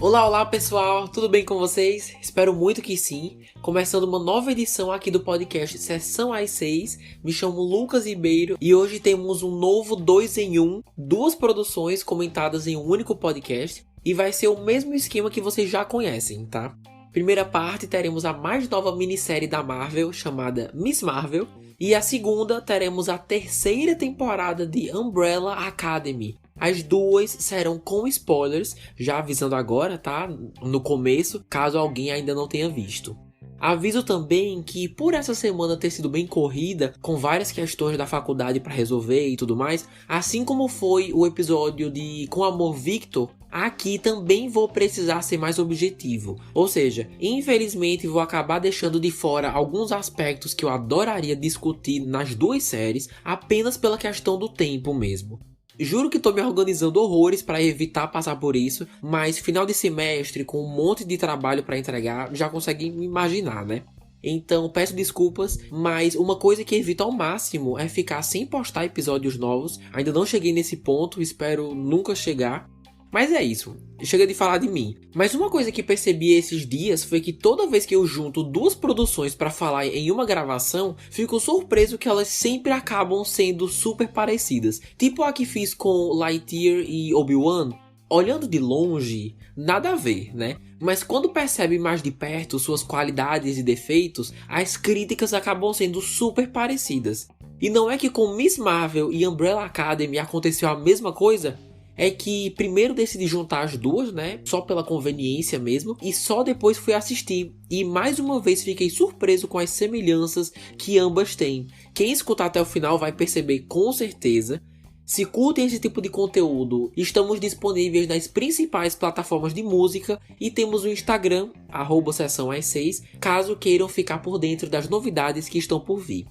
Olá pessoal, tudo bem com vocês? Espero muito que sim. Começando uma nova edição aqui do podcast Sessão às 6. Me chamo Lucas Ribeiro e hoje temos um novo 2 em 1, duas produções comentadas em um único podcast. E vai ser o mesmo esquema que vocês já conhecem, tá? Primeira parte teremos a mais nova minissérie da Marvel, chamada Miss Marvel. E a segunda teremos a terceira temporada de Umbrella Academy. As duas serão com spoilers, já avisando agora, tá? No começo, caso alguém ainda não tenha visto. Aviso também que por essa semana ter sido bem corrida, com várias questões da faculdade para resolver e tudo mais, assim como foi o episódio de Com Amor Victor, aqui também vou precisar ser mais objetivo. Ou seja, infelizmente vou acabar deixando de fora alguns aspectos que eu adoraria discutir nas duas séries, apenas pela questão do tempo mesmo. Juro que tô me organizando horrores para evitar passar por isso, mas final de semestre com um monte de trabalho para entregar, já consegue me imaginar, né? Então peço desculpas, mas uma coisa que evito ao máximo é ficar sem postar episódios novos. Ainda não cheguei nesse ponto, espero nunca chegar. Mas é isso, chega de falar de mim. Mas uma coisa que percebi esses dias foi que toda vez que eu junto duas produções para falar em uma gravação, fico surpreso que elas sempre acabam sendo super parecidas. Tipo a que fiz com Lightyear e Obi-Wan. Olhando de longe, nada a ver, né? Mas quando percebe mais de perto suas qualidades e defeitos, as críticas acabam sendo super parecidas. E não é que com Miss Marvel e Umbrella Academy aconteceu a mesma coisa? É que primeiro decidi juntar as duas, né? Só pela conveniência mesmo. E só depois fui assistir. E mais uma vez fiquei surpreso com as semelhanças que ambas têm. Quem escutar até o final vai perceber com certeza. Se curtem esse tipo de conteúdo, estamos disponíveis nas principais plataformas de música. E temos o Instagram, @sessãoàs6, caso queiram ficar por dentro das novidades que estão por vir.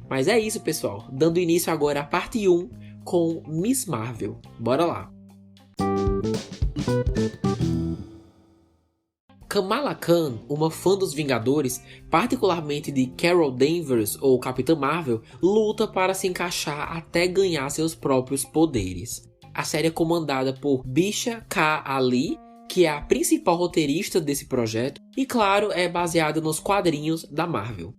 Mas é isso, pessoal. Dando início agora à parte 1 com Miss Marvel. Bora lá! Kamala Khan, uma fã dos Vingadores, particularmente de Carol Danvers ou Capitã Marvel, luta para se encaixar até ganhar seus próprios poderes. A série é comandada por Bisha K. Ali, que é a principal roteirista desse projeto, e claro, é baseada nos quadrinhos da Marvel.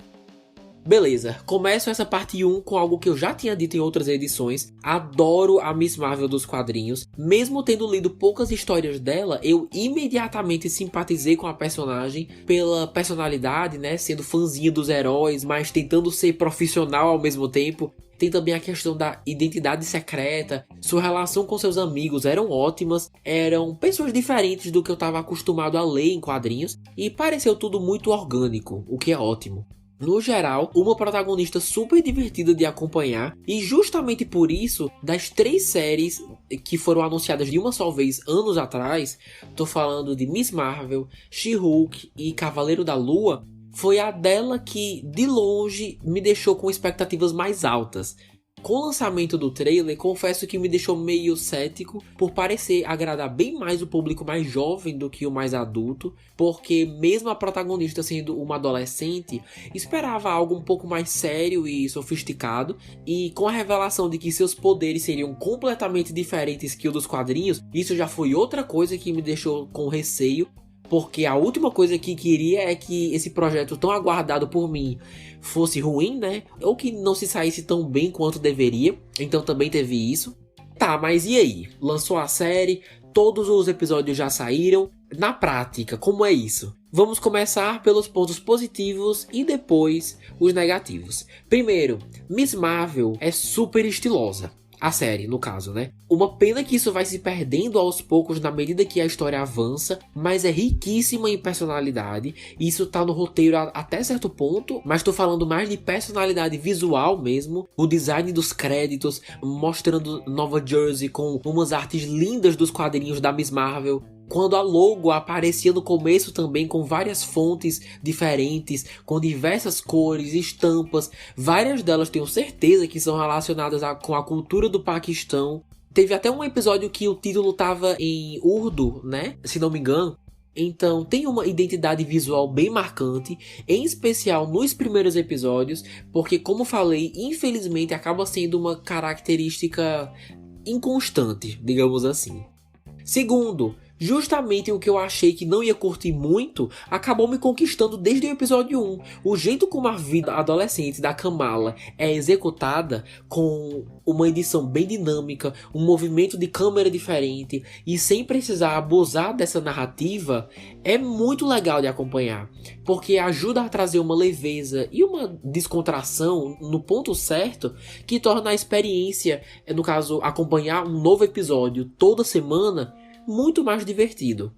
Beleza, começo essa parte 1 com algo que eu já tinha dito em outras edições. Adoro a Miss Marvel dos quadrinhos. Mesmo tendo lido poucas histórias dela, eu imediatamente simpatizei com a personagem pela personalidade, né? Sendo fãzinha dos heróis, mas tentando ser profissional ao mesmo tempo. Tem também a questão da identidade secreta. Sua relação com seus amigos eram ótimas. Eram pessoas diferentes do que eu estava acostumado a ler em quadrinhos. E pareceu tudo muito orgânico, o que é ótimo. No geral, uma protagonista super divertida de acompanhar, e justamente por isso, das 3 séries que foram anunciadas de uma só vez anos atrás, tô falando de Miss Marvel, She-Hulk e Cavaleiro da Lua, foi a dela que, de longe, me deixou com expectativas mais altas. Com o lançamento do trailer, confesso que me deixou meio cético por parecer agradar bem mais o público mais jovem do que o mais adulto, porque mesmo a protagonista sendo uma adolescente, esperava algo um pouco mais sério e sofisticado, e com a revelação de que seus poderes seriam completamente diferentes que o dos quadrinhos, isso já foi outra coisa que me deixou com receio. Porque a última coisa que queria é que esse projeto tão aguardado por mim fosse ruim, né? Ou que não se saísse tão bem quanto deveria. Então também teve isso. Tá, mas e aí? Lançou a série, todos os episódios já saíram. Na prática, como é isso? Vamos começar pelos pontos positivos e depois os negativos. Primeiro, Miss Marvel é super estilosa. A série, no caso, né? Uma pena que isso vai se perdendo aos poucos na medida que a história avança, mas é riquíssima em personalidade. Isso tá no roteiro até certo ponto, mas tô falando mais de personalidade visual mesmo. O design dos créditos, mostrando Nova Jersey com umas artes lindas dos quadrinhos da Miss Marvel. Quando a logo aparecia no começo também com várias fontes diferentes, com diversas cores, estampas, várias delas tenho certeza que são relacionadas com a cultura do Paquistão. Teve até um episódio que o título estava em urdu, né? Se não me engano. Então tem uma identidade visual bem marcante, em especial nos primeiros episódios, porque como falei, infelizmente acaba sendo uma característica inconstantes, digamos assim. Segundo, justamente o que eu achei que não ia curtir muito, acabou me conquistando desde o episódio 1. O jeito como a vida adolescente da Kamala é executada, com uma edição bem dinâmica, um movimento de câmera diferente e sem precisar abusar dessa narrativa, é muito legal de acompanhar, porque ajuda a trazer uma leveza e uma descontração no ponto certo, que torna a experiência, no caso, acompanhar um novo episódio toda semana, muito mais divertido.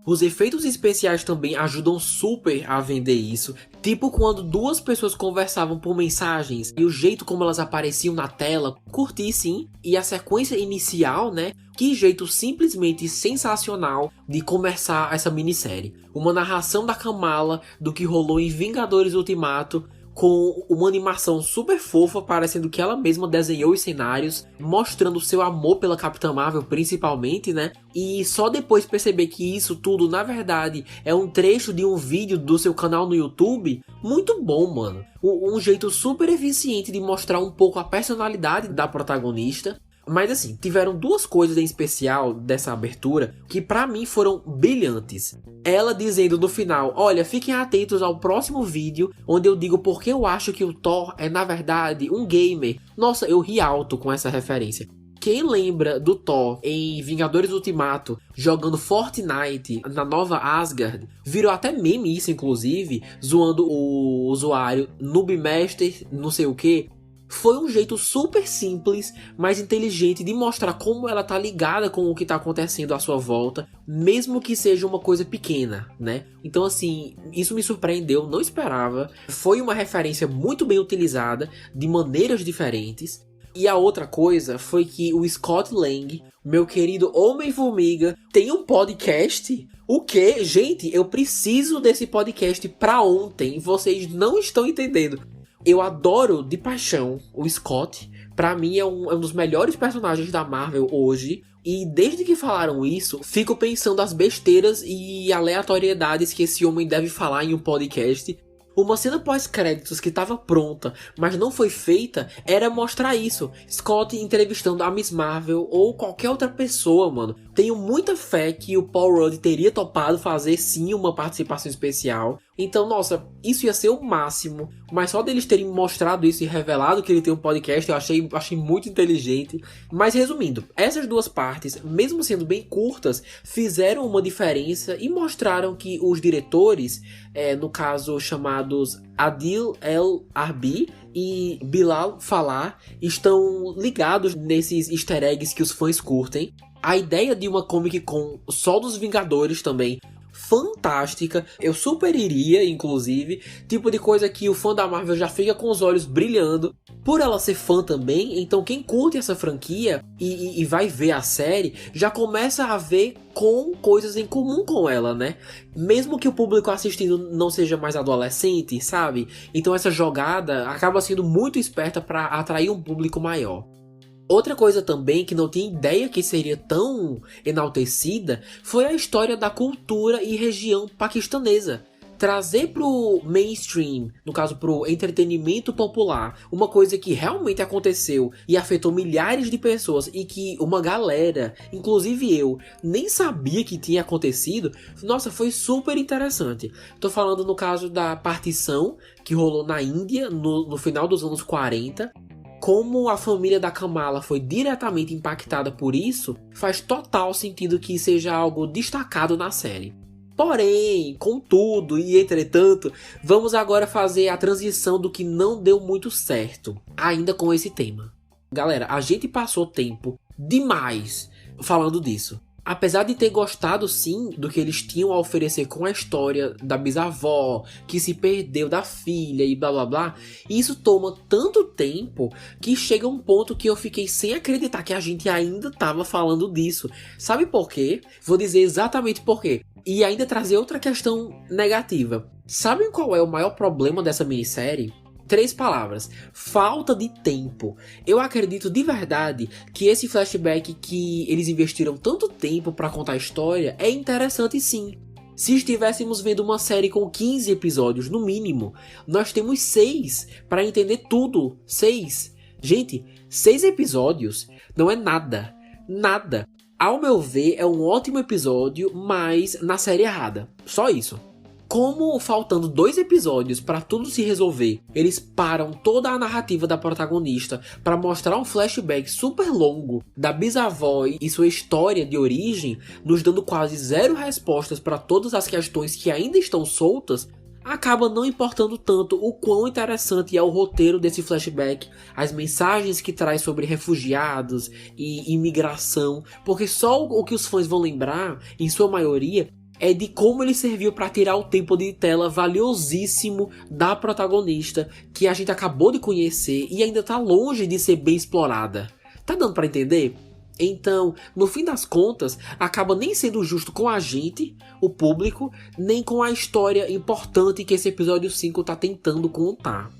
Os efeitos especiais também ajudam super a vender isso, tipo quando duas pessoas conversavam por mensagens e o jeito como elas apareciam na tela, curti sim, e a sequência inicial, né? Que jeito simplesmente sensacional de começar essa minissérie. Uma narração da Kamala do que rolou em Vingadores Ultimato, com uma animação super fofa, parecendo que ela mesma desenhou os cenários, mostrando seu amor pela Capitã Marvel principalmente, né? E só depois perceber que isso tudo, na verdade, é um trecho de um vídeo do seu canal no YouTube, muito bom, mano. Um jeito super eficiente de mostrar um pouco a personalidade da protagonista. Mas assim, tiveram duas coisas em especial dessa abertura que pra mim foram brilhantes. Ela dizendo no final, olha, fiquem atentos ao próximo vídeo, onde eu digo porque eu acho que o Thor é na verdade um gamer. Nossa, eu ri alto com essa referência. Quem lembra do Thor em Vingadores Ultimato jogando Fortnite na nova Asgard, virou até meme isso inclusive, zoando o usuário Noobmaster não sei o que. Foi um jeito super simples, mas inteligente de mostrar como ela tá ligada com o que tá acontecendo à sua volta, mesmo que seja uma coisa pequena, né? Então assim, isso me surpreendeu, não esperava. Foi uma referência muito bem utilizada, de maneiras diferentes. E a outra coisa foi que o Scott Lang, meu querido Homem-Formiga, tem um podcast. O que? Gente, eu preciso desse podcast pra ontem, vocês não estão entendendo. Eu adoro de paixão o Scott. Pra mim é um dos melhores personagens da Marvel hoje. E desde que falaram isso, fico pensando as besteiras e aleatoriedades que esse homem deve falar em um podcast. Uma cena pós-créditos que estava pronta, mas não foi feita, era mostrar isso. Scott entrevistando a Miss Marvel ou qualquer outra pessoa, mano. Tenho muita fé que o Paul Rudd teria topado fazer sim uma participação especial. Então, nossa, isso ia ser o máximo. Mas só deles terem mostrado isso e revelado que ele tem um podcast, eu achei muito inteligente. Mas resumindo, essas duas partes, mesmo sendo bem curtas, fizeram uma diferença e mostraram que os diretores, no caso chamados Adil El Arbi e Bilal Fallah, estão ligados nesses easter eggs que os fãs curtem. A ideia de uma Comic Con só dos Vingadores também, fantástica, eu super iria, inclusive, tipo de coisa que o fã da Marvel já fica com os olhos brilhando, por ela ser fã também, então quem curte essa franquia e vai ver a série, já começa a ver com coisas em comum com ela, né? Mesmo que o público assistindo não seja mais adolescente, sabe? Então essa jogada acaba sendo muito esperta para atrair um público maior. Outra coisa também que não tinha ideia que seria tão enaltecida foi a história da cultura e região paquistanesa. Trazer pro mainstream, no caso pro entretenimento popular, uma coisa que realmente aconteceu e afetou milhares de pessoas e que uma galera, inclusive eu, nem sabia que tinha acontecido, nossa, foi super interessante. Tô falando no caso da partição que rolou na Índia no final dos anos 40. Como a família da Kamala foi diretamente impactada por isso, faz total sentido que seja algo destacado na série. Porém, contudo e entretanto, vamos agora fazer a transição do que não deu muito certo, ainda com esse tema. Galera, a gente passou tempo demais falando disso. Apesar de ter gostado sim do que eles tinham a oferecer com a história da bisavó, que se perdeu da filha e blá blá blá, isso toma tanto tempo que chega um ponto que eu fiquei sem acreditar que a gente ainda estava falando disso. Sabe por quê? Vou dizer exatamente por quê. E ainda trazer outra questão negativa. Sabem qual é o maior problema dessa minissérie? 3 palavras: falta de tempo. Eu acredito de verdade que esse flashback que eles investiram tanto tempo para contar a história é interessante sim. Se estivéssemos vendo uma série com 15 episódios no mínimo, nós temos 6 para entender tudo. 6. Gente, 6 episódios não é nada. Nada. Ao meu ver, é um ótimo episódio, mas na série errada. Só isso. Como faltando 2 episódios para tudo se resolver, eles param toda a narrativa da protagonista para mostrar um flashback super longo da bisavó e sua história de origem, nos dando quase 0 respostas para todas as questões que ainda estão soltas, acaba não importando tanto o quão interessante é o roteiro desse flashback, as mensagens que traz sobre refugiados e imigração, porque só o que os fãs vão lembrar, em sua maioria, é de como ele serviu para tirar o tempo de tela valiosíssimo da protagonista, que a gente acabou de conhecer e ainda tá longe de ser bem explorada. Tá dando para entender? Então, no fim das contas, acaba nem sendo justo com a gente, o público, nem com a história importante que esse episódio 5 tá tentando contar.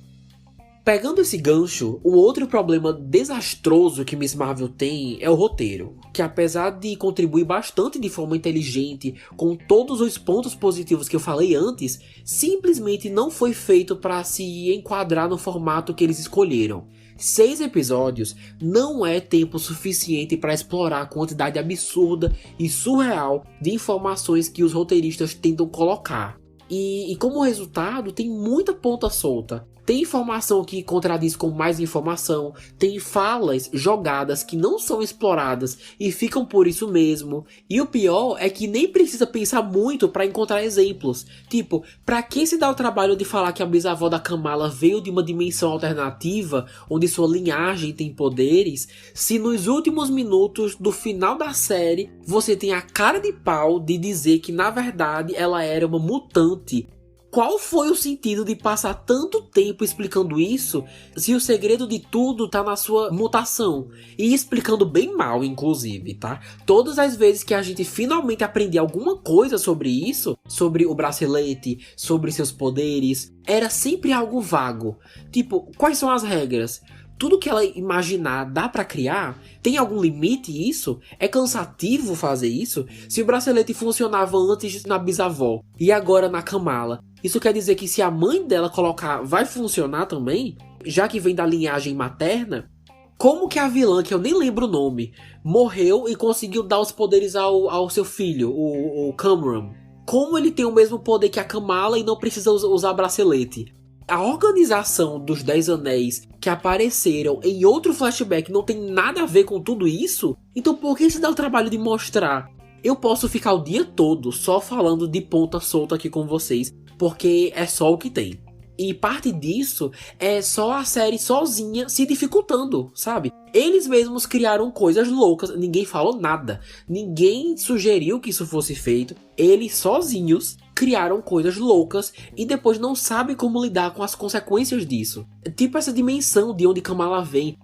Pegando esse gancho, um outro problema desastroso que Miss Marvel tem é o roteiro, que apesar de contribuir bastante de forma inteligente com todos os pontos positivos que eu falei antes, simplesmente não foi feito para se enquadrar no formato que eles escolheram. 6 episódios não é tempo suficiente para explorar a quantidade absurda e surreal de informações que os roteiristas tentam colocar. E como resultado, tem muita ponta solta. Tem informação que contradiz com mais informação, tem falas jogadas que não são exploradas e ficam por isso mesmo. E o pior é que nem precisa pensar muito para encontrar exemplos. Tipo, pra que se dá o trabalho de falar que a bisavó da Kamala veio de uma dimensão alternativa, onde sua linhagem tem poderes, se nos últimos minutos do final da série você tem a cara de pau de dizer que na verdade ela era uma mutante? Qual foi o sentido de passar tanto tempo explicando isso, se o segredo de tudo tá na sua mutação? E explicando bem mal, inclusive, tá? Todas as vezes que a gente finalmente aprender alguma coisa sobre isso, sobre o bracelete, sobre seus poderes, era sempre algo vago. Tipo, quais são as regras? Tudo que ela imaginar dá pra criar? Tem algum limite isso? É cansativo fazer isso? Se o bracelete funcionava antes na bisavó e agora na Kamala, isso quer dizer que se a mãe dela colocar, vai funcionar também? Já que vem da linhagem materna? Como que a vilã, que eu nem lembro o nome, morreu e conseguiu dar os poderes ao seu filho, o Cameron? Como ele tem o mesmo poder que a Kamala e não precisa usar bracelete? A organização dos 10 anéis que apareceram em outro flashback não tem nada a ver com tudo isso? Então por que se dá o trabalho de mostrar? Eu posso ficar o dia todo só falando de ponta solta aqui com vocês, porque é só o que tem. E parte disso é só a série sozinha se dificultando, sabe? Eles mesmos criaram coisas loucas, ninguém falou nada. Ninguém sugeriu que isso fosse feito. Eles sozinhos criaram coisas loucas e depois não sabem como lidar com as consequências disso. Tipo essa dimensão de onde Kamala vem.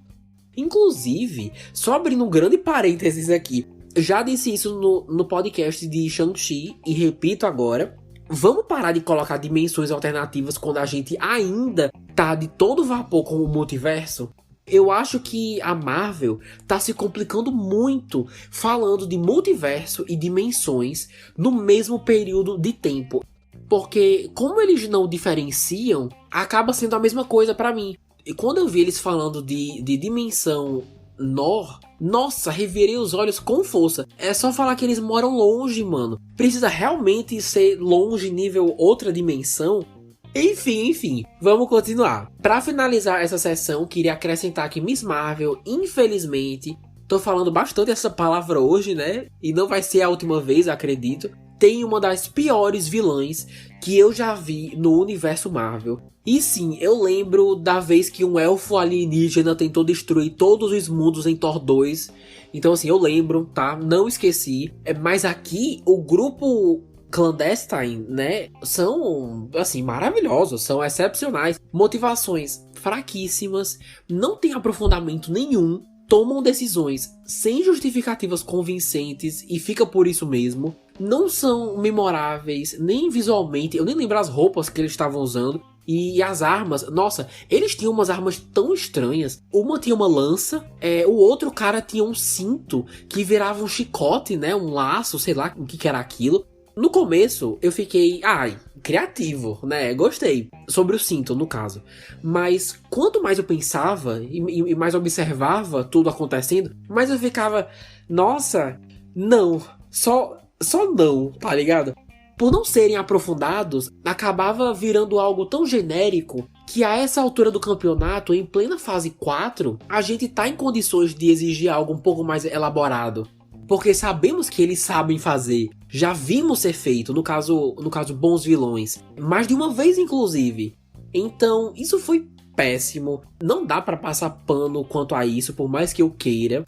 Inclusive, só abrindo um grande parênteses aqui, já disse isso no podcast de Shang-Chi e repito agora. Vamos parar de colocar dimensões alternativas quando a gente ainda tá de todo vapor com o multiverso? Eu acho que a Marvel tá se complicando muito falando de multiverso e dimensões no mesmo período de tempo. Porque como eles não diferenciam, acaba sendo a mesma coisa pra mim. E quando eu vi eles falando de dimensão Nor, nossa, revirei os olhos com força. É só falar que eles moram longe, mano. Precisa realmente ser longe nível outra dimensão? Enfim, vamos continuar. Pra finalizar essa sessão, queria acrescentar que Miss Marvel, infelizmente, tô falando bastante essa palavra hoje, né? E não vai ser a última vez, acredito. Tem uma das piores vilãs que eu já vi no universo Marvel. E sim, eu lembro da vez que um elfo alienígena tentou destruir todos os mundos em Thor 2. Então assim, eu lembro, tá? Não esqueci. Mas aqui, o grupo Clandestine, né? São, assim, maravilhosos. São excepcionais. Motivações fraquíssimas. Não tem aprofundamento nenhum. Tomam decisões sem justificativas convincentes e fica por isso mesmo. Não são memoráveis, nem visualmente. Eu nem lembro as roupas que eles estavam usando. E as armas, nossa, eles tinham umas armas tão estranhas. Uma tinha uma lança, o outro cara tinha um cinto que virava um chicote, né? Um laço, sei lá o que era aquilo. No começo eu fiquei, criativo, né? Gostei. Sobre o cinto, no caso. Mas quanto mais eu pensava e mais observava tudo acontecendo, mais eu ficava, nossa, não, só não, tá ligado? Por não serem aprofundados, acabava virando algo tão genérico que a essa altura do campeonato, em plena fase 4, a gente tá em condições de exigir algo um pouco mais elaborado. Porque sabemos que eles sabem fazer. Já vimos ser feito, no caso Bons Vilões. Mais de uma vez, inclusive. Então, isso foi péssimo. Não dá pra passar pano quanto a isso, por mais que eu queira.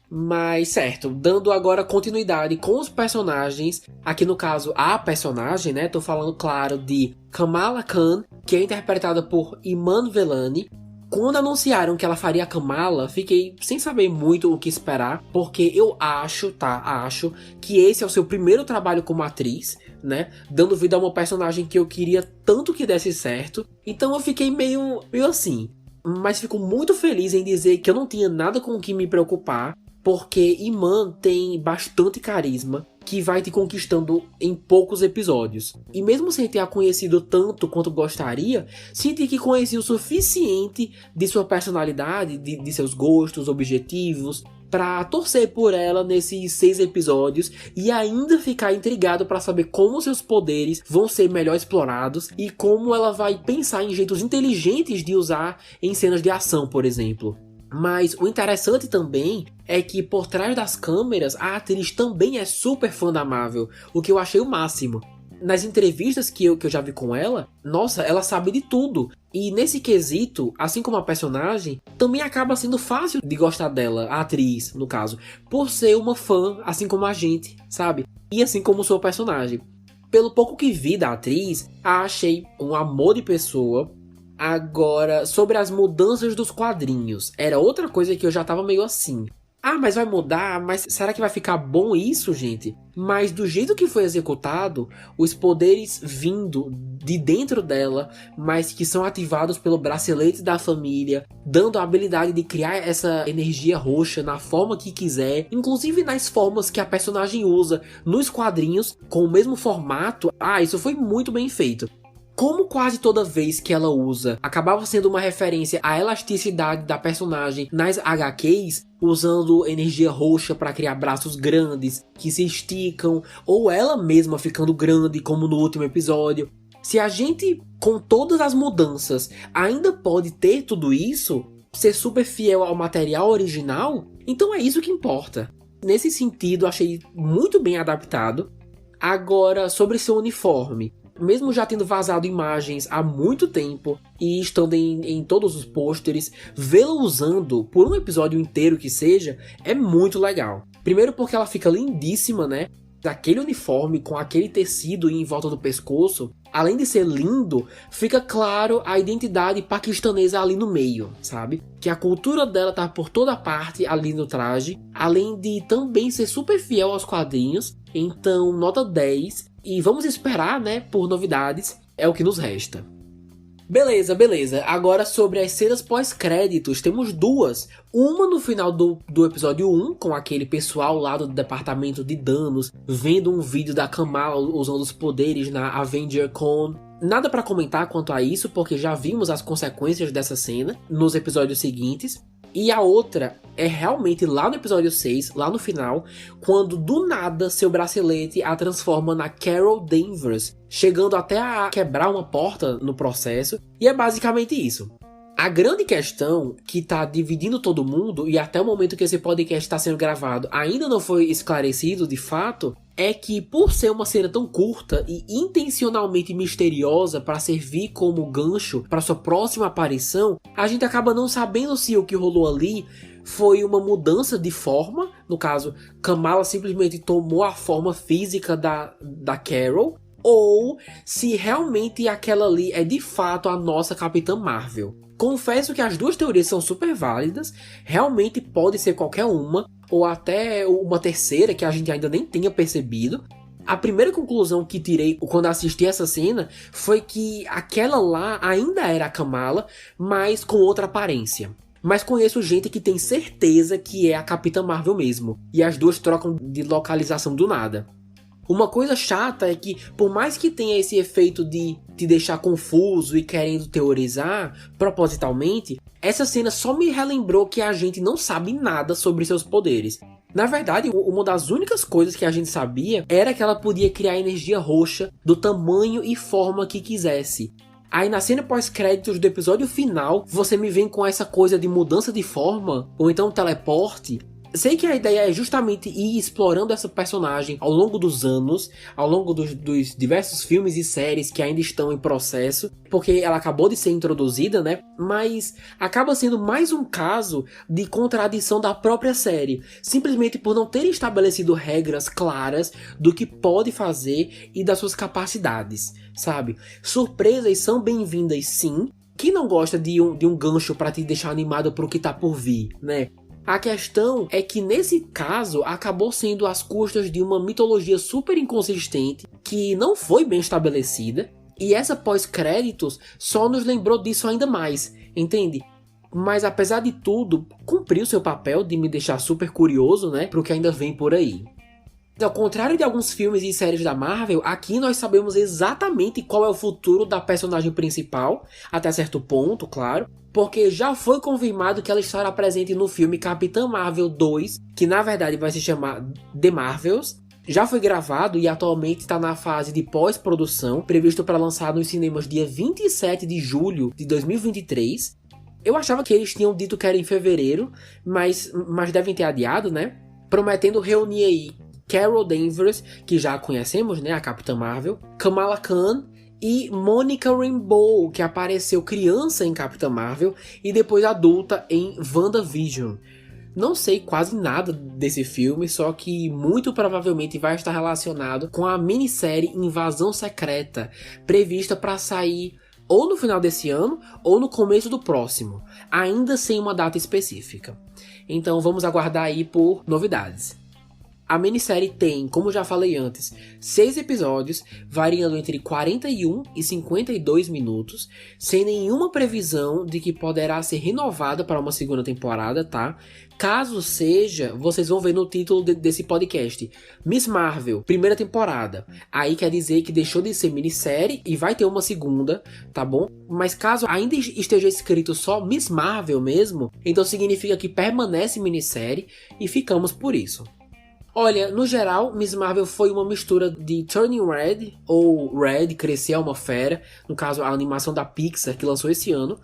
Mas, certo, dando agora continuidade com os personagens. Aqui no caso, a personagem, né? Tô falando, claro, de Kamala Khan, que é interpretada por Iman Vellani. Quando anunciaram que ela faria a Kamala, fiquei sem saber muito o que esperar, porque eu acho que esse é o seu primeiro trabalho como atriz, né? Dando vida a uma personagem que eu queria tanto que desse certo. Então eu fiquei meio assim. Mas fico muito feliz em dizer que eu não tinha nada com o que me preocupar, porque Iman tem bastante carisma, que vai te conquistando em poucos episódios. E mesmo sem ter a conhecido tanto quanto gostaria, senti que conheci o suficiente de sua personalidade, de seus gostos, objetivos, pra torcer por ela nesses 6 episódios e ainda ficar intrigado pra saber como seus poderes vão ser melhor explorados e como ela vai pensar em jeitos inteligentes de usar em cenas de ação, por exemplo. Mas o interessante também é que por trás das câmeras a atriz também é super fã da Marvel, o que eu achei o máximo. Nas entrevistas que eu já vi com ela, nossa, ela sabe de tudo. E nesse quesito, assim como a personagem, também acaba sendo fácil de gostar dela, a atriz, no caso, por ser uma fã, assim como a gente, sabe? E assim como sua personagem. Pelo pouco que vi da atriz, a achei um amor de pessoa. Agora, sobre as mudanças dos quadrinhos, era outra coisa que eu já tava meio assim. Ah, mas vai mudar? Mas será que vai ficar bom isso, gente? Mas do jeito que foi executado, os poderes vindo de dentro dela, mas que são ativados pelo bracelete da família, dando a habilidade de criar essa energia roxa na forma que quiser, inclusive nas formas que a personagem usa nos quadrinhos, com o mesmo formato. Ah, isso foi muito bem feito. Como quase toda vez que ela usa acabava sendo uma referência à elasticidade da personagem nas HQs, usando energia roxa para criar braços grandes que se esticam, ou ela mesma ficando grande como no último episódio. Se a gente, com todas as mudanças, ainda pode ter tudo isso, ser super fiel ao material original, então é isso que importa. Nesse sentido, achei muito bem adaptado. Agora, sobre seu uniforme. Mesmo já tendo vazado imagens há muito tempo e estando em todos os pôsteres, vê-la usando por um episódio inteiro que seja, é muito legal. Primeiro porque ela fica lindíssima, né? Aquele uniforme com aquele tecido em volta do pescoço, além de ser lindo, fica claro a identidade paquistanesa ali no meio, sabe? Que a cultura dela tá por toda parte ali no traje, além de também ser super fiel aos quadrinhos. Então, nota 10. E vamos esperar, né, por novidades, é o que nos resta. Beleza. Agora sobre as cenas pós-créditos, temos duas. Uma no final do episódio 1, com aquele pessoal lá do departamento de danos, vendo um vídeo da Kamala usando os poderes na Avenger Con. Nada pra comentar quanto a isso, porque já vimos as consequências dessa cena nos episódios seguintes. E a outra é realmente lá no episódio 6, lá no final, quando do nada seu bracelete a transforma na Carol Danvers, chegando até a quebrar uma porta no processo, e é basicamente isso. A grande questão que tá dividindo todo mundo, e até o momento que esse podcast está sendo gravado ainda não foi esclarecido de fato, é que por ser uma cena tão curta e intencionalmente misteriosa para servir como gancho para sua próxima aparição, a gente acaba não sabendo se o que rolou ali foi uma mudança de forma, no caso, Kamala simplesmente tomou a forma física da Carol, ou se realmente aquela ali é de fato a nossa Capitã Marvel. Confesso que as duas teorias são super válidas, realmente pode ser qualquer uma, ou até uma terceira que a gente ainda nem tenha percebido. A primeira conclusão que tirei quando assisti essa cena foi que aquela lá ainda era a Kamala, mas com outra aparência. Mas conheço gente que tem certeza que é a Capitã Marvel mesmo, e as duas trocam de localização do nada. Uma coisa chata é que, por mais que tenha esse efeito de te deixar confuso e querendo teorizar propositalmente, essa cena só me relembrou que a gente não sabe nada sobre seus poderes. Na verdade, uma das únicas coisas que a gente sabia era que ela podia criar energia roxa do tamanho e forma que quisesse. Aí na cena pós-créditos do episódio final, você me vem com essa coisa de mudança de forma, ou então teleporte. Sei que a ideia é justamente ir explorando essa personagem ao longo dos anos, ao longo dos diversos filmes e séries que ainda estão em processo, porque ela acabou de ser introduzida, né? Mas acaba sendo mais um caso de contradição da própria série, simplesmente por não ter estabelecido regras claras do que pode fazer e das suas capacidades, sabe? Surpresas são bem-vindas sim. Quem não gosta de um gancho para te deixar animado pro que tá por vir, né? A questão é que nesse caso acabou sendo às custas de uma mitologia super inconsistente que não foi bem estabelecida, e essa pós-créditos só nos lembrou disso ainda mais, entende? Mas apesar de tudo, cumpriu seu papel de me deixar super curioso, né, pro que ainda vem por aí. Ao contrário de alguns filmes e séries da Marvel, aqui nós sabemos exatamente qual é o futuro da personagem principal, até certo ponto, claro, porque já foi confirmado que ela estará presente no filme Capitã Marvel 2, que na verdade vai se chamar The Marvels. Já foi gravado e atualmente está na fase de pós-produção, previsto para lançar nos cinemas dia 27 de julho de 2023. Eu achava que eles tinham dito que era em fevereiro, mas devem ter adiado, né? Prometendo reunir aí Carol Danvers, que já conhecemos, né, a Capitã Marvel, Kamala Khan e Monica Rambeau, que apareceu criança em Capitã Marvel e depois adulta em WandaVision. Não sei quase nada desse filme, só que muito provavelmente vai estar relacionado com a minissérie Invasão Secreta, prevista para sair ou no final desse ano ou no começo do próximo, ainda sem uma data específica. Então vamos aguardar aí por novidades. A minissérie tem, como já falei antes, 6 episódios, variando entre 41 e 52 minutos, sem nenhuma previsão de que poderá ser renovada para uma segunda temporada, tá? Caso seja, vocês vão ver no título desse podcast, Miss Marvel, primeira temporada. Aí quer dizer que deixou de ser minissérie e vai ter uma segunda, tá bom? Mas caso ainda esteja escrito só Miss Marvel mesmo, então significa que permanece minissérie e ficamos por isso. Olha, no geral, Miss Marvel foi uma mistura de Turning Red, ou Red, Crescer é uma Fera, no caso a animação da Pixar que lançou esse ano,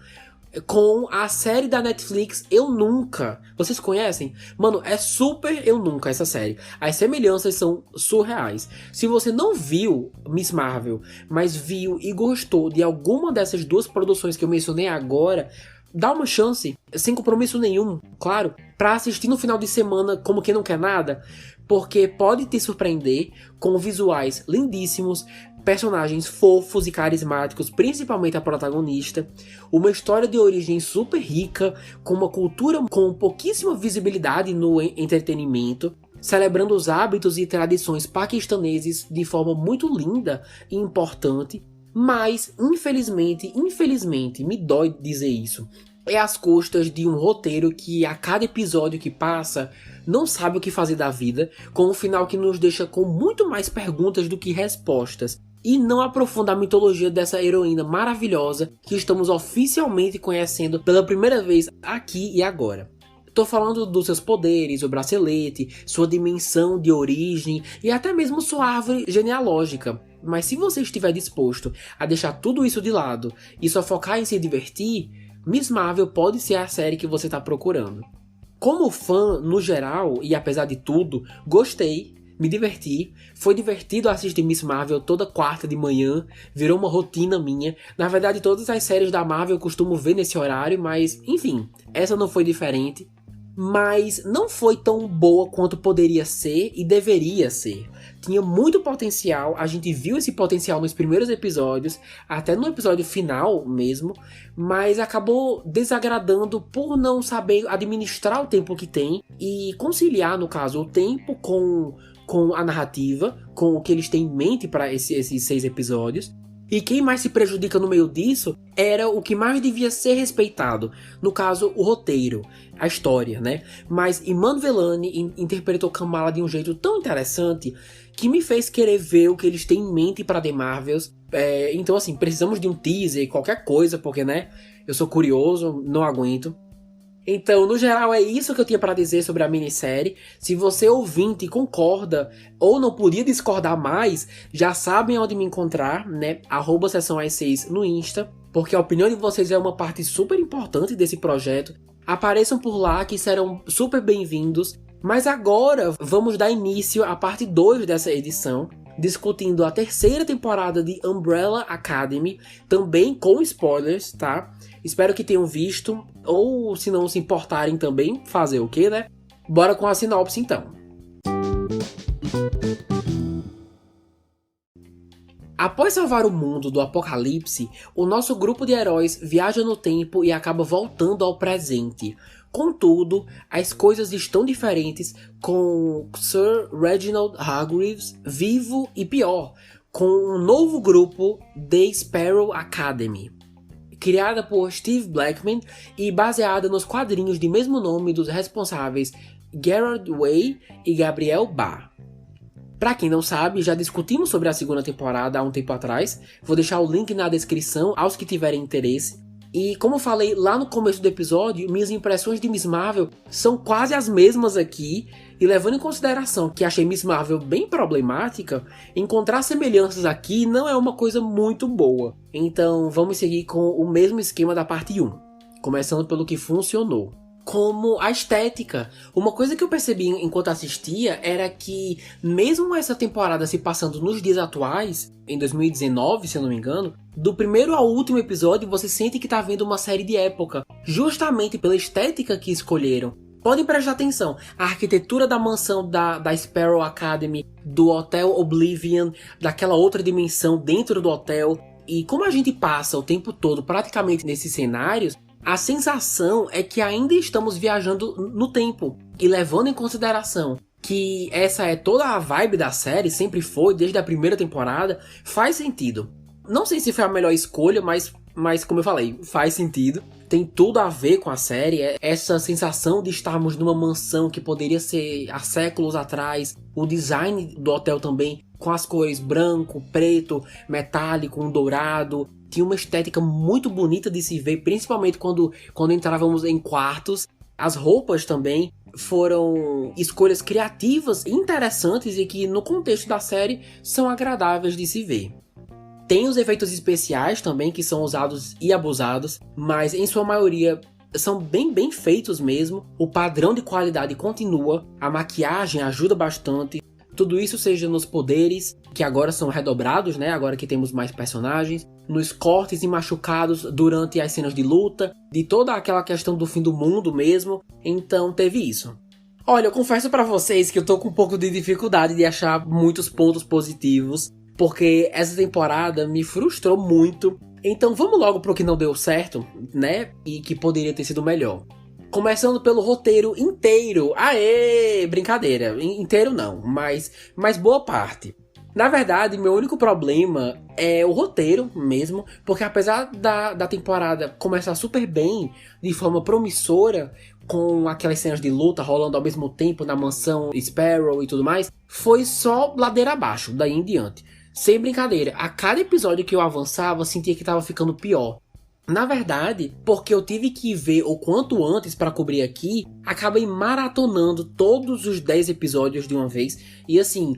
com a série da Netflix Eu Nunca. Vocês conhecem? Mano, é super Eu Nunca essa série. As semelhanças são surreais. Se você não viu Miss Marvel, mas viu e gostou de alguma dessas duas produções que eu mencionei agora, dá uma chance, sem compromisso nenhum, claro, pra assistir no final de semana como quem não quer nada, porque pode te surpreender com visuais lindíssimos, personagens fofos e carismáticos, principalmente a protagonista, uma história de origem super rica, com uma cultura com pouquíssima visibilidade no entretenimento, celebrando os hábitos e tradições paquistaneses de forma muito linda e importante. Mas, infelizmente, me dói dizer isso, é às custas de um roteiro que a cada episódio que passa não sabe o que fazer da vida, com um final que nos deixa com muito mais perguntas do que respostas, e não aprofunda a mitologia dessa heroína maravilhosa que estamos oficialmente conhecendo pela primeira vez aqui e agora. Tô falando dos seus poderes, o bracelete, sua dimensão de origem e até mesmo sua árvore genealógica. Mas se você estiver disposto a deixar tudo isso de lado e só focar em se divertir, Miss Marvel pode ser a série que você está procurando. Como fã, no geral, e apesar de tudo, gostei, me diverti. Foi divertido assistir Miss Marvel toda quarta de manhã, virou uma rotina minha. Na verdade, todas as séries da Marvel eu costumo ver nesse horário, mas enfim, essa não foi diferente. Mas não foi tão boa quanto poderia ser e deveria ser. Tinha muito potencial, a gente viu esse potencial nos primeiros episódios, até no episódio final mesmo, mas acabou desagradando por não saber administrar o tempo que tem e conciliar, no caso, o tempo com a narrativa, com o que eles têm em mente para esses 6 episódios. E quem mais se prejudica no meio disso era o que mais devia ser respeitado. No caso, o roteiro, a história, né? Mas Iman Vellani interpretou Kamala de um jeito tão interessante que me fez querer ver o que eles têm em mente para The Marvels. Então, assim, precisamos de um teaser, qualquer coisa, porque, né? Eu sou curioso, não aguento. Então, no geral, é isso que eu tinha pra dizer sobre a minissérie. Se você ouvinte concorda ou não podia discordar mais, já sabem onde me encontrar, né? @sessãoas6 no Insta, porque a opinião de vocês é uma parte super importante desse projeto. Apareçam por lá que serão super bem-vindos. Mas agora vamos dar início à parte 2 dessa edição, discutindo a terceira temporada de Umbrella Academy, também com spoilers, tá? Espero que tenham visto, ou se não se importarem também, fazer o quê, né? Bora com a sinopse então. Após salvar o mundo do apocalipse, o nosso grupo de heróis viaja no tempo e acaba voltando ao presente. Contudo, as coisas estão diferentes com Sir Reginald Hargreaves vivo e pior, com um novo grupo, The Sparrow Academy. Criada por Steve Blackman e baseada nos quadrinhos de mesmo nome dos responsáveis Gerard Way e Gabriel Bá. Pra quem não sabe, já discutimos sobre a segunda temporada há um tempo atrás, vou deixar o link na descrição aos que tiverem interesse. E como eu falei lá no começo do episódio, minhas impressões de Miss Marvel são quase as mesmas aqui, e levando em consideração que achei Miss Marvel bem problemática, encontrar semelhanças aqui não é uma coisa muito boa. Então vamos seguir com o mesmo esquema da parte 1, começando pelo que funcionou. Como a estética. Uma coisa que eu percebi enquanto assistia era que, mesmo essa temporada se passando nos dias atuais, em 2019, se eu não me engano, do primeiro ao último episódio você sente que tá vendo uma série de época, justamente pela estética que escolheram. Podem prestar atenção, a arquitetura da mansão da Sparrow Academy, do Hotel Oblivion, daquela outra dimensão dentro do hotel, e como a gente passa o tempo todo praticamente nesses cenários, a sensação é que ainda estamos viajando no tempo. E levando em consideração que essa é toda a vibe da série, sempre foi, desde a primeira temporada, faz sentido. Não sei se foi a melhor escolha, mas como eu falei, faz sentido. Tem tudo a ver com a série, essa sensação de estarmos numa mansão que poderia ser há séculos atrás. O design do hotel também, com as cores branco, preto, metálico, um dourado. Tinha uma estética muito bonita de se ver, principalmente quando entrávamos em quartos. As roupas também foram escolhas criativas, interessantes e que no contexto da série são agradáveis de se ver. Tem os efeitos especiais também que são usados e abusados, mas em sua maioria são bem feitos mesmo. O padrão de qualidade continua, a maquiagem ajuda bastante. Tudo isso seja nos poderes, que agora são redobrados, né? Agora que temos mais personagens. Nos cortes e machucados durante as cenas de luta. De toda aquela questão do fim do mundo mesmo. Então teve isso. Olha, eu confesso pra vocês que eu tô com um pouco de dificuldade de achar muitos pontos positivos. Porque essa temporada me frustrou muito. Então vamos logo pro que não deu certo, né? E que poderia ter sido melhor. Começando pelo roteiro inteiro. Aê! Brincadeira. Inteiro não, mas boa parte. Na verdade, meu único problema é o roteiro mesmo. Porque apesar da temporada começar super bem, de forma promissora, com aquelas cenas de luta rolando ao mesmo tempo na mansão Sparrow e tudo mais, foi só ladeira abaixo, daí em diante. Sem brincadeira, a cada episódio que eu avançava, eu sentia que tava ficando pior. Na verdade, porque eu tive que ver o quanto antes para cobrir aqui, acabei maratonando todos os 10 episódios de uma vez. E assim,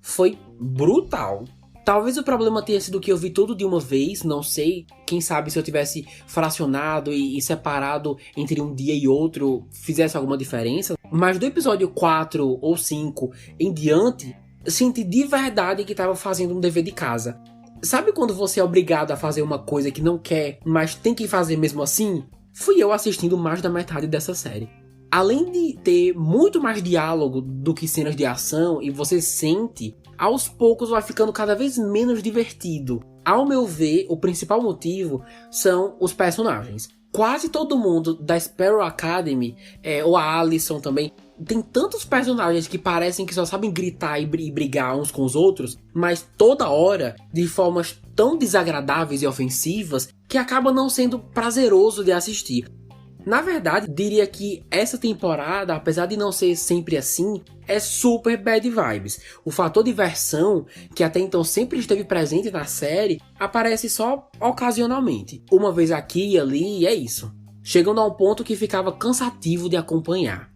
foi brutal. Talvez o problema tenha sido que eu vi tudo de uma vez, não sei. Quem sabe se eu tivesse fracionado e separado entre um dia e outro, fizesse alguma diferença. Mas do episódio 4 ou 5 em diante, eu senti de verdade que estava fazendo um dever de casa. Sabe quando você é obrigado a fazer uma coisa que não quer, mas tem que fazer mesmo assim? Fui eu assistindo mais da metade dessa série. Além de ter muito mais diálogo do que cenas de ação, e você sente, aos poucos vai ficando cada vez menos divertido. Ao meu ver, o principal motivo são os personagens. Quase todo mundo da Sparrow Academy, ou a Alyson também, tem tantos personagens que parecem que só sabem gritar e brigar uns com os outros, mas toda hora, de formas tão desagradáveis e ofensivas que acaba não sendo prazeroso de assistir. Na verdade, diria que essa temporada, apesar de não ser sempre assim, é super bad vibes. O fator diversão, que até então sempre esteve presente na série, aparece só ocasionalmente. Uma vez aqui e ali, e é isso. Chegando a um ponto que ficava cansativo de acompanhar.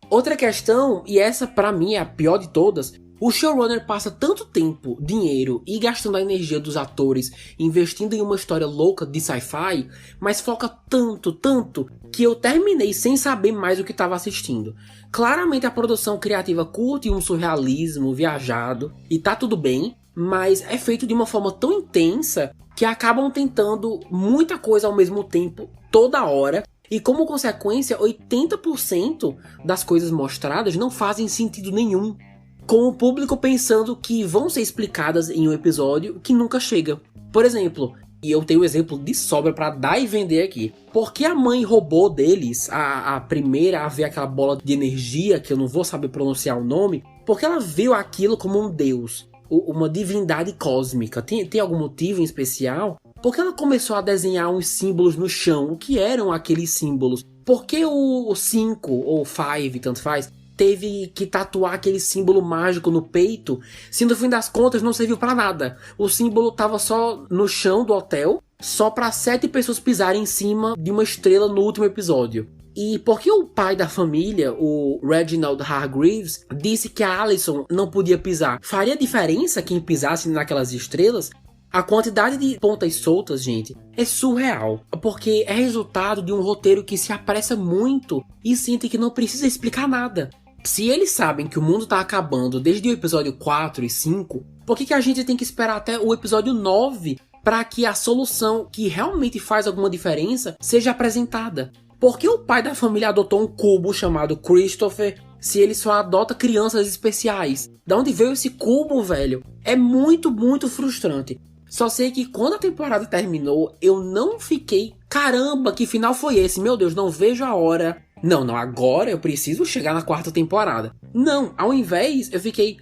Outra questão, e essa pra mim é a pior de todas, o showrunner passa tanto tempo, dinheiro e gastando a energia dos atores investindo em uma história louca de sci-fi, mas foca tanto, que eu terminei sem saber mais o que estava assistindo. Claramente a produção criativa curte um surrealismo viajado, e tá tudo bem, mas é feito de uma forma tão intensa que acabam tentando muita coisa ao mesmo tempo, toda hora, e como consequência, 80% das coisas mostradas não fazem sentido nenhum. Com o público pensando que vão ser explicadas em um episódio que nunca chega. Por exemplo, e eu tenho um exemplo de sobra pra dar e vender aqui. Por que a mãe robô deles, a primeira a ver aquela bola de energia, que eu não vou saber pronunciar o nome, porque ela viu aquilo como um deus, uma divindade cósmica? Tem algum motivo em especial? Por que ela começou a desenhar uns símbolos no chão? O que eram aqueles símbolos? Por que o 5 ou 5, tanto faz, teve que tatuar aquele símbolo mágico no peito, se no fim das contas não serviu pra nada? O símbolo tava só no chão do hotel, só pra 7 pessoas pisarem em cima de uma estrela no último episódio. E por que o pai da família, o Reginald Hargreaves, disse que a Allison não podia pisar? Faria diferença quem pisasse naquelas estrelas? A quantidade de pontas soltas, gente, é surreal, porque é resultado de um roteiro que se apressa muito e sente que não precisa explicar nada. Se eles sabem que o mundo tá acabando desde o episódio 4 e 5, por que a gente tem que esperar até o episódio 9 para que a solução que realmente faz alguma diferença seja apresentada? Por que o pai da família adotou um cubo chamado Christopher se ele só adota crianças especiais? Da onde veio esse cubo, velho? É muito frustrante. Só sei que quando a temporada terminou, eu não fiquei, caramba, que final foi esse? Meu Deus, não vejo a hora. Não, agora eu preciso chegar na 4ª temporada. Não, ao invés, eu fiquei,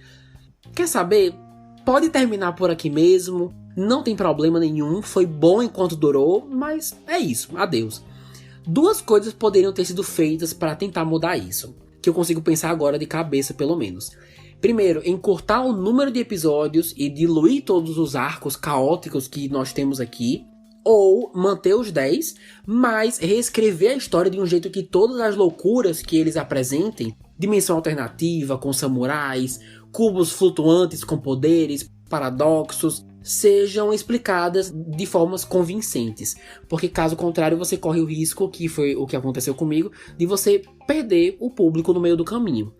quer saber? Pode terminar por aqui mesmo, não tem problema nenhum, foi bom enquanto durou, mas é isso, adeus. 2 coisas poderiam ter sido feitas para tentar mudar isso, que eu consigo pensar agora de cabeça pelo menos. Primeiro, encurtar o número de episódios e diluir todos os arcos caóticos que nós temos aqui, ou manter os 10, mas reescrever a história de um jeito que todas as loucuras que eles apresentem, dimensão alternativa com samurais, cubos flutuantes com poderes, paradoxos, sejam explicadas de formas convincentes. Porque caso contrário você corre o risco, que foi o que aconteceu comigo, de você perder o público no meio do caminho.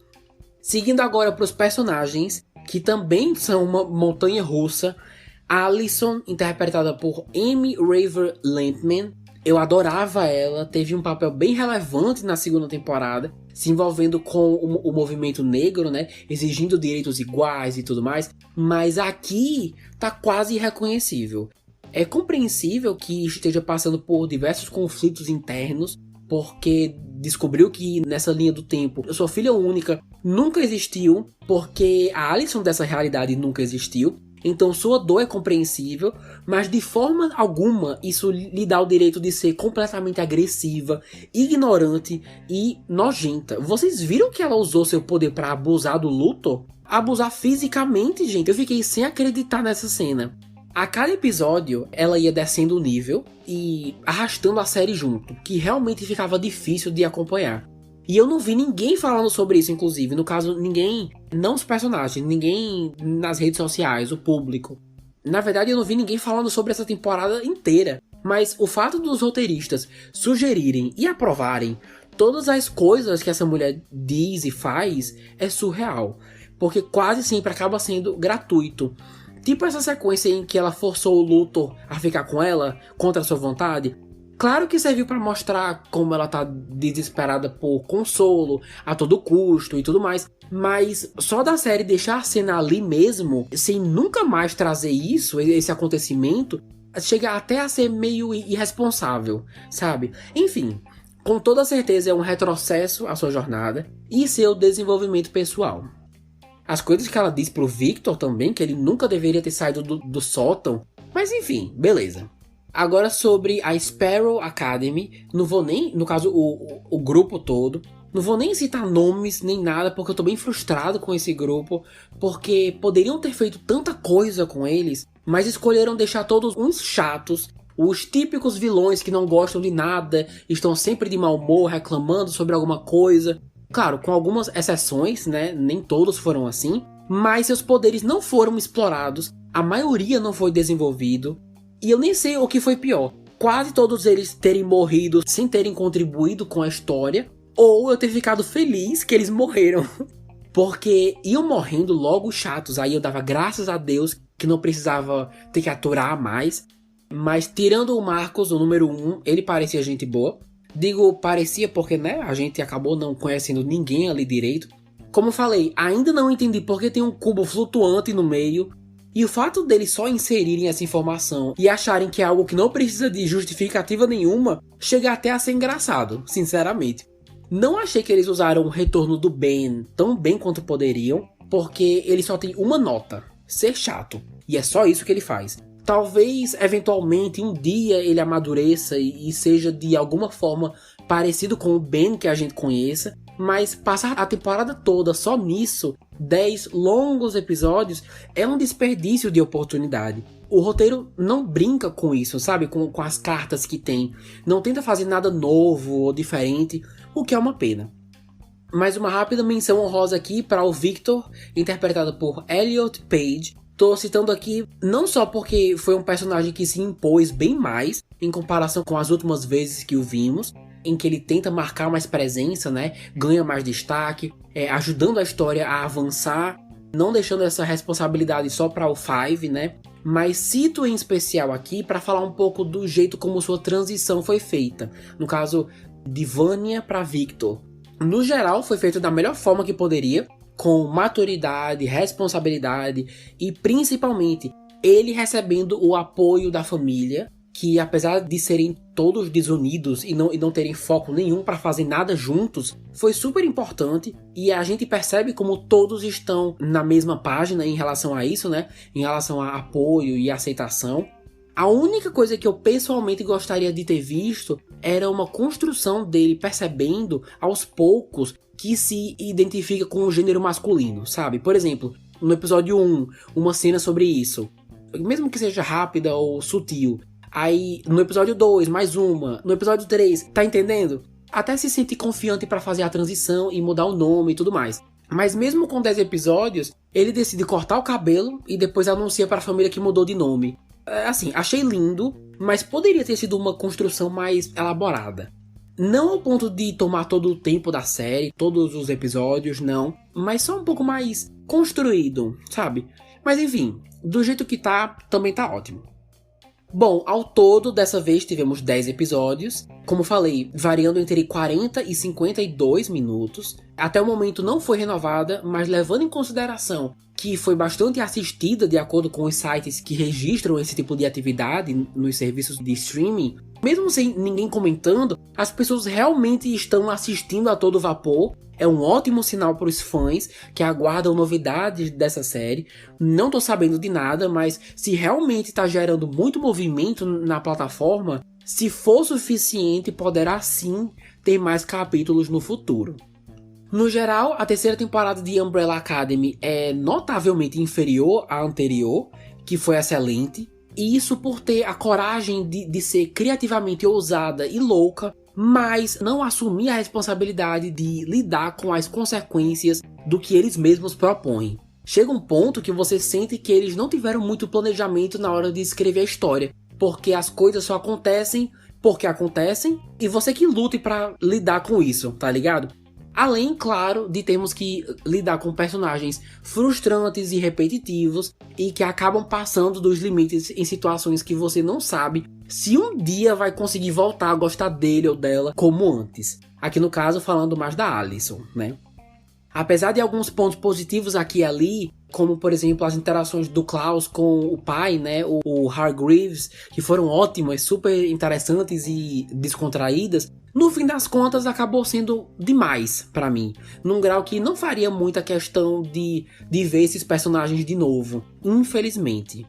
Seguindo agora para os personagens, que também são uma montanha russa. Allison, interpretada por Amy Raver Lampman, eu adorava ela, teve um papel bem relevante na 2ª temporada, se envolvendo com o movimento negro, né, exigindo direitos iguais e tudo mais, mas aqui tá quase irreconhecível. É compreensível que esteja passando por diversos conflitos internos, porque descobriu que nessa linha do tempo sua filha única nunca existiu, porque a Allison dessa realidade nunca existiu. Então sua dor é compreensível, mas de forma alguma isso lhe dá o direito de ser completamente agressiva, ignorante e nojenta. Vocês viram que ela usou seu poder para abusar do Luthor? Abusar fisicamente, gente. Eu fiquei sem acreditar nessa cena. A cada episódio, ela ia descendo o nível e arrastando a série junto, que realmente ficava difícil de acompanhar. E eu não vi ninguém falando sobre isso, inclusive. No caso, ninguém, não os personagens, ninguém nas redes sociais, o público. Na verdade, eu não vi ninguém falando sobre essa temporada inteira. Mas o fato dos roteiristas sugerirem e aprovarem todas as coisas que essa mulher diz e faz é surreal. Porque quase sempre acaba sendo gratuito. Tipo essa sequência em que ela forçou o Luthor a ficar com ela contra a sua vontade. Claro que serviu pra mostrar como ela tá desesperada por consolo a todo custo e tudo mais, mas só da série deixar a cena ali mesmo, sem nunca mais trazer isso, esse acontecimento, chega até a ser meio irresponsável, sabe? Enfim, com toda certeza é um retrocesso à sua jornada e seu desenvolvimento pessoal. As coisas que ela diz pro Victor também, que ele nunca deveria ter saído do sótão, Mas enfim, beleza. Agora sobre a Sparrow Academy, não vou nem, no caso o grupo todo, não vou nem citar nomes nem nada, porque eu tô bem frustrado com esse grupo, porque poderiam ter feito tanta coisa com eles, mas escolheram deixar todos uns chatos, os típicos vilões que não gostam de nada, estão sempre de mau humor, reclamando sobre alguma coisa. Claro, com algumas exceções, né, nem todos foram assim, mas seus poderes não foram explorados, a maioria não foi desenvolvido. E eu nem sei o que foi pior. Quase todos eles terem morrido sem terem contribuído com a história. Ou eu ter ficado feliz que eles morreram. Porque iam morrendo logo chatos. Aí eu dava graças a Deus que não precisava ter que aturar mais. Mas tirando o Marcos, o número 1, ele parecia gente boa. Digo parecia porque, né, a gente acabou não conhecendo ninguém ali direito. Como falei, ainda não entendi porque tem um cubo flutuante no meio. E o fato deles só inserirem essa informação e acharem que é algo que não precisa de justificativa nenhuma, chega até a ser engraçado, sinceramente. Não achei que eles usaram o retorno do Ben tão bem quanto poderiam, porque ele só tem uma nota, ser chato, e é só isso que ele faz. Talvez, eventualmente, um dia ele amadureça e seja de alguma forma parecido com o Ben que a gente conheça, mas passar a temporada toda só nisso, 10 longos episódios, é um desperdício de oportunidade. O roteiro não brinca com isso, sabe? Com as cartas que tem. Não tenta fazer nada novo ou diferente, o que é uma pena. Mais uma rápida menção honrosa aqui para o Victor, interpretado por Elliot Page. Tô citando aqui não só porque foi um personagem que se impôs bem mais em comparação com as últimas vezes que o vimos, em que ele tenta marcar mais presença, né? Ganha mais destaque, ajudando a história a avançar, não deixando essa responsabilidade só para o Five, né? Mas cito em especial aqui para falar um pouco do jeito como sua transição foi feita. No caso, de Vanya para Victor. No geral, foi feito da melhor forma que poderia, com maturidade, responsabilidade e principalmente ele recebendo o apoio da família, que apesar de serem todos desunidos e não terem foco nenhum para fazer nada juntos, foi super importante e a gente percebe como todos estão na mesma página em relação a isso, né? Em relação a apoio e aceitação. A única coisa que eu pessoalmente gostaria de ter visto era uma construção dele percebendo aos poucos que se identifica com o gênero masculino, sabe? Por exemplo, no episódio 1, uma cena sobre isso, mesmo que seja rápida ou sutil. Aí, no episódio 2, mais uma. No episódio 3, tá entendendo? Até se sentir confiante pra fazer a transição e mudar o nome e tudo mais. Mas mesmo com 10 episódios, ele decide cortar o cabelo e depois anuncia pra família que mudou de nome. Assim, achei lindo, mas poderia ter sido uma construção mais elaborada. Não ao ponto de tomar todo o tempo da série, todos os episódios, não. Mas só um pouco mais construído, sabe? Mas enfim, do jeito que tá, também tá ótimo. Bom, ao todo, dessa vez tivemos 10 episódios, como falei, variando entre 40 e 52 minutos. Até o momento não foi renovada, mas levando em consideração que foi bastante assistida de acordo com os sites que registram esse tipo de atividade nos serviços de streaming, mesmo sem ninguém comentando, as pessoas realmente estão assistindo a todo vapor. É um ótimo sinal para os fãs que aguardam novidades dessa série. Não tô sabendo de nada, mas se realmente está gerando muito movimento na plataforma, se for suficiente, poderá sim ter mais capítulos no futuro. No geral, a terceira temporada de Umbrella Academy é notavelmente inferior à anterior, que foi excelente. E isso por ter a coragem de ser criativamente ousada e louca, mas não assumir a responsabilidade de lidar com as consequências do que eles mesmos propõem. Chega um ponto que você sente que eles não tiveram muito planejamento na hora de escrever a história, porque as coisas só acontecem porque acontecem, e você que lute pra lidar com isso, tá ligado? Além, claro, de termos que lidar com personagens frustrantes e repetitivos e que acabam passando dos limites em situações que você não sabe se um dia vai conseguir voltar a gostar dele ou dela como antes. Aqui no caso falando mais da Alison, né? Apesar de alguns pontos positivos aqui e ali, como por exemplo as interações do Klaus com o pai, né, o Hargreaves, que foram ótimas, super interessantes e descontraídas, no fim das contas acabou sendo demais pra mim, num grau que não faria muita questão de ver esses personagens de novo, infelizmente.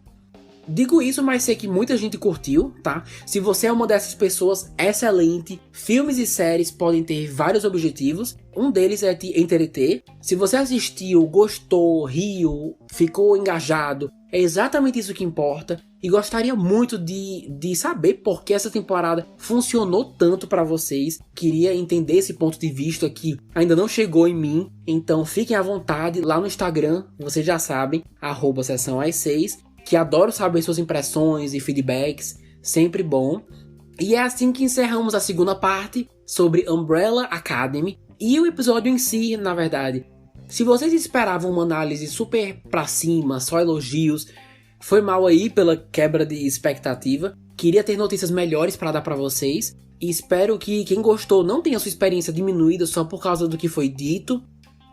Digo isso, mas sei que muita gente curtiu, tá? Se você é uma dessas pessoas, excelente. Filmes e séries podem ter vários objetivos. Um deles é te entreter. Se você assistiu, gostou, riu, ficou engajado, é exatamente isso que importa. E gostaria muito de saber por que essa temporada funcionou tanto pra vocês. Queria entender esse ponto de vista que ainda não chegou em mim. Então fiquem à vontade lá no Instagram, vocês já sabem, @sessãoas6. Que adoro saber suas impressões e feedbacks, sempre bom. E é assim que encerramos a segunda parte sobre Umbrella Academy e o episódio em si, na verdade. Se vocês esperavam uma análise super pra cima, só elogios, foi mal aí pela quebra de expectativa. Queria ter notícias melhores pra dar pra vocês e espero que quem gostou não tenha sua experiência diminuída só por causa do que foi dito.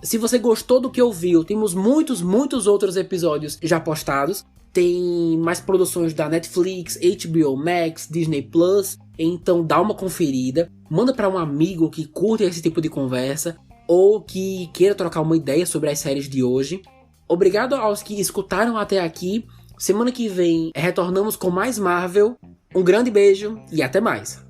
Se você gostou do que ouviu, temos muitos outros episódios já postados. Tem mais produções da Netflix, HBO Max, Disney Plus, então dá uma conferida. Manda para um amigo que curte esse tipo de conversa ou que queira trocar uma ideia sobre as séries de hoje. Obrigado aos que escutaram até aqui. Semana que vem retornamos com mais Marvel. Um grande beijo e até mais.